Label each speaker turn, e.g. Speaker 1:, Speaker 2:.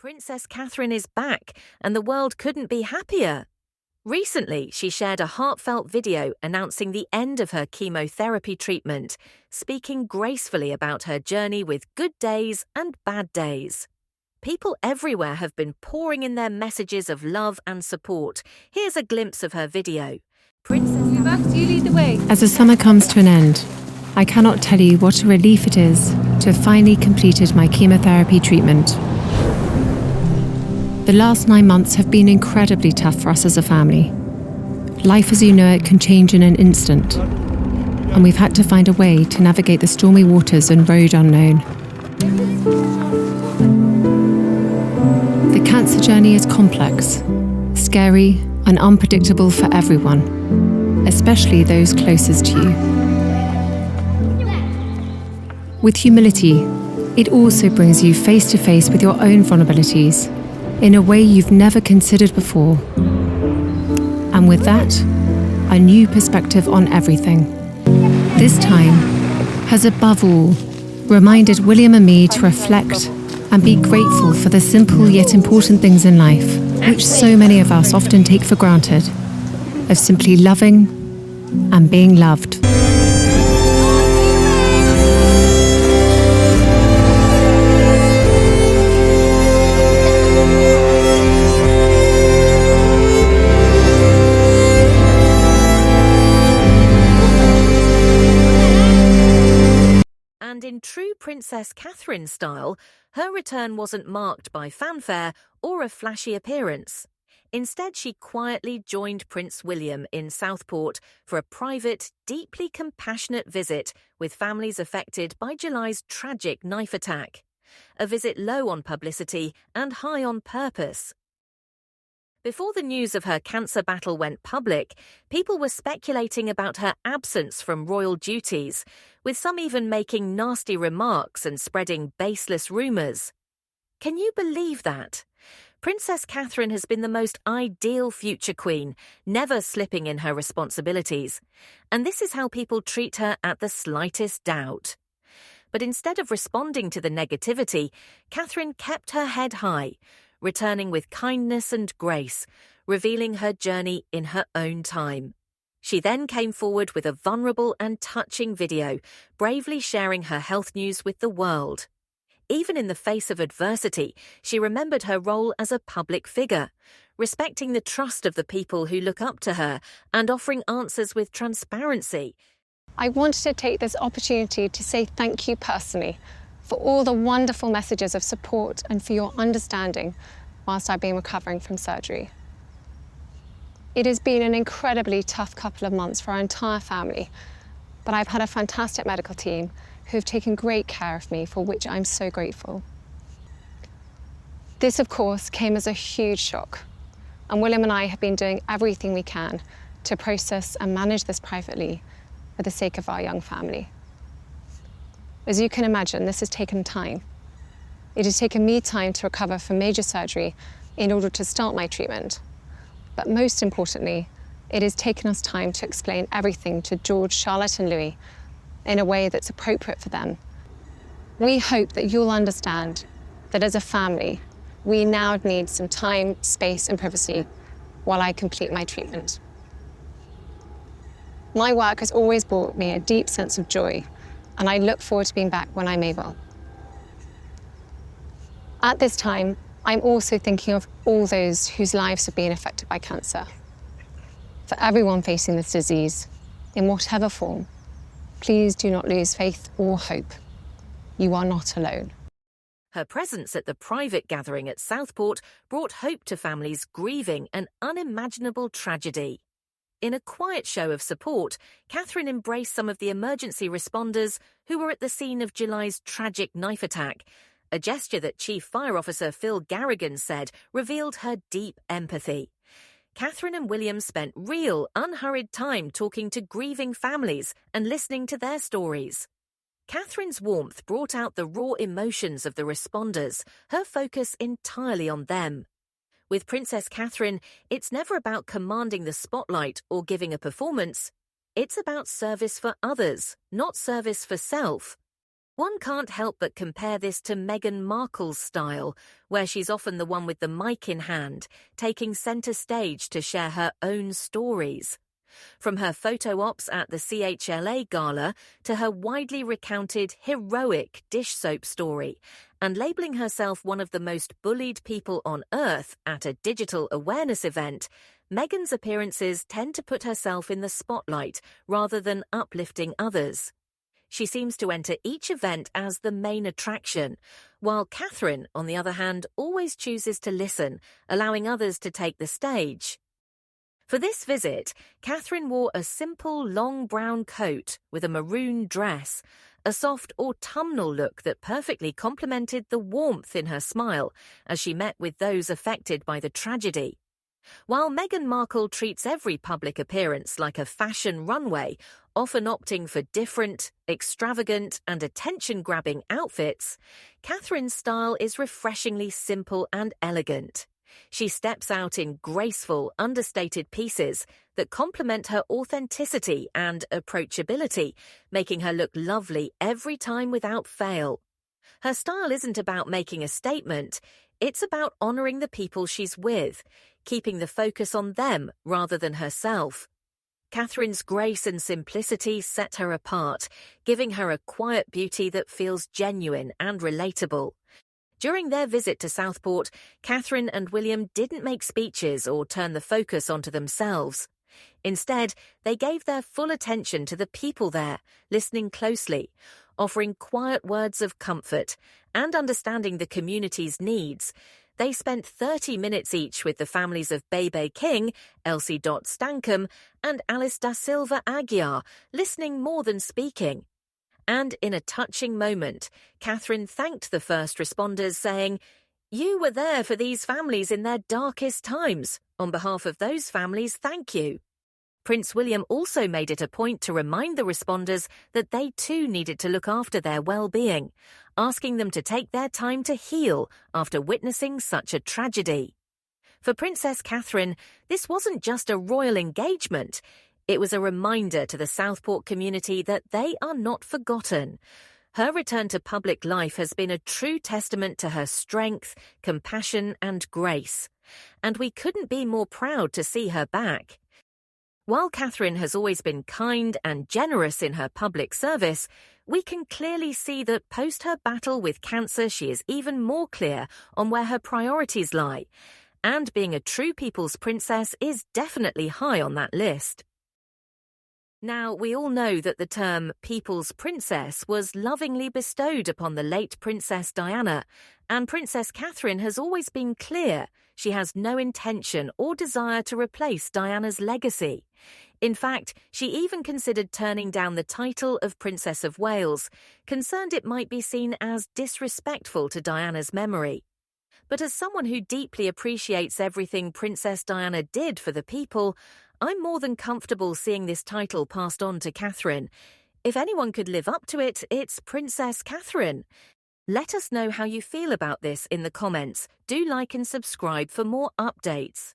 Speaker 1: Princess Catherine is back, and the world couldn't be happier. Recently, she shared a heartfelt video announcing the end of her chemotherapy treatment, speaking gracefully about her journey with good days and bad days. People everywhere have been pouring in their messages of love and support. Here's a glimpse of her video.
Speaker 2: You lead the way.
Speaker 3: As the summer comes to an end, I cannot tell you what a relief it is to have finally completed my chemotherapy treatment. The last 9 months have been incredibly tough for us as a family. Life as you know it can change in an instant, and we've had to find a way to navigate the stormy waters and road unknown. The cancer journey is complex, scary, and unpredictable for everyone, especially those closest to you. With humility, it also brings you face to face with your own vulnerabilities in a way you've never considered before. And with that, a new perspective on everything. This time has above all reminded William and me to reflect and be grateful for the simple yet important things in life, which so many of us often take for granted, of simply loving and being loved.
Speaker 1: And in true Princess Catherine style, her return wasn't marked by fanfare or a flashy appearance. Instead, she quietly joined Prince William in Southport for a private, deeply compassionate visit with families affected by July's tragic knife attack. A visit low on publicity and high on purpose. Before the news of her cancer battle went public, people were speculating about her absence from royal duties, with some even making nasty remarks and spreading baseless rumours. Can you believe that? Princess Catherine has been the most ideal future queen, never slipping in her responsibilities. And this is how people treat her at the slightest doubt. But instead of responding to the negativity, Catherine kept her head high, returning with kindness and grace, revealing her journey in her own time. She then came forward with a vulnerable and touching video, bravely sharing her health news with the world. Even in the face of adversity, she remembered her role as a public figure, respecting the trust of the people who look up to her and offering answers with transparency.
Speaker 2: I wanted to take this opportunity to say thank you personally for all the wonderful messages of support and for your understanding whilst I've been recovering from surgery. It has been an incredibly tough couple of months for our entire family, but I've had a fantastic medical team who have taken great care of me, for which I'm so grateful. This, of course, came as a huge shock, and William and I have been doing everything we can to process and manage this privately for the sake of our young family. As you can imagine, this has taken time. It has taken me time to recover from major surgery in order to start my treatment. But most importantly, it has taken us time to explain everything to George, Charlotte and Louis in a way that's appropriate for them. We hope that you'll understand that as a family, we now need some time, space and privacy while I complete my treatment. My work has always brought me a deep sense of joy, and I look forward to being back when I'm able. At this time, I'm also thinking of all those whose lives have been affected by cancer. For everyone facing this disease, in whatever form, please do not lose faith or hope. You are not alone.
Speaker 1: Her presence at the private gathering at Southport brought hope to families grieving an unimaginable tragedy. In a quiet show of support, Catherine embraced some of the emergency responders who were at the scene of July's tragic knife attack, a gesture that Chief Fire Officer Phil Garrigan said revealed her deep empathy. Catherine and William spent real, unhurried time talking to grieving families and listening to their stories. Catherine's warmth brought out the raw emotions of the responders, her focus entirely on them. With Princess Catherine, it's never about commanding the spotlight or giving a performance. It's about service for others, not service for self. One can't help but compare this to Meghan Markle's style, where she's often the one with the mic in hand, taking centre stage to share her own stories. From her photo ops at the CHLA Gala to her widely recounted heroic dish soap story, and labelling herself one of the most bullied people on earth at a digital awareness event, Meghan's appearances tend to put herself in the spotlight rather than uplifting others. She seems to enter each event as the main attraction, while Catherine, on the other hand, always chooses to listen, allowing others to take the stage. For this visit, Catherine wore a simple long brown coat with a maroon dress, a soft autumnal look that perfectly complemented the warmth in her smile as she met with those affected by the tragedy. While Meghan Markle treats every public appearance like a fashion runway, often opting for different, extravagant and attention-grabbing outfits, Catherine's style is refreshingly simple and elegant. She steps out in graceful, understated pieces that complement her authenticity and approachability, making her look lovely every time without fail. Her style isn't about making a statement, it's about honouring the people she's with, keeping the focus on them rather than herself. Catherine's grace and simplicity set her apart, giving her a quiet beauty that feels genuine and relatable. During their visit to Southport, Catherine and William didn't make speeches or turn the focus onto themselves. Instead, they gave their full attention to the people there, listening closely, offering quiet words of comfort, and understanding the community's needs. They spent 30 minutes each with the families of Bebe King, Elsie Dot Stankham, and Alice da Silva Aguiar, listening more than speaking. And in a touching moment, Catherine thanked the first responders, saying, "You were there for these families in their darkest times. On behalf of those families, thank you." Prince William also made it a point to remind the responders that they too needed to look after their well-being, asking them to take their time to heal after witnessing such a tragedy. For Princess Catherine, this wasn't just a royal engagement. It was a reminder to the Southport community that they are not forgotten. Her return to public life has been a true testament to her strength, compassion, and grace. And we couldn't be more proud to see her back. While Catherine has always been kind and generous in her public service, we can clearly see that post her battle with cancer she is even more clear on where her priorities lie. And being a true people's princess is definitely high on that list. Now, we all know that the term People's Princess was lovingly bestowed upon the late Princess Diana, and Princess Catherine has always been clear she has no intention or desire to replace Diana's legacy. In fact, she even considered turning down the title of Princess of Wales, concerned it might be seen as disrespectful to Diana's memory. But as someone who deeply appreciates everything Princess Diana did for the people, I'm more than comfortable seeing this title passed on to Catherine. If anyone could live up to it, it's Princess Catherine. Let us know how you feel about this in the comments. Do like and subscribe for more updates.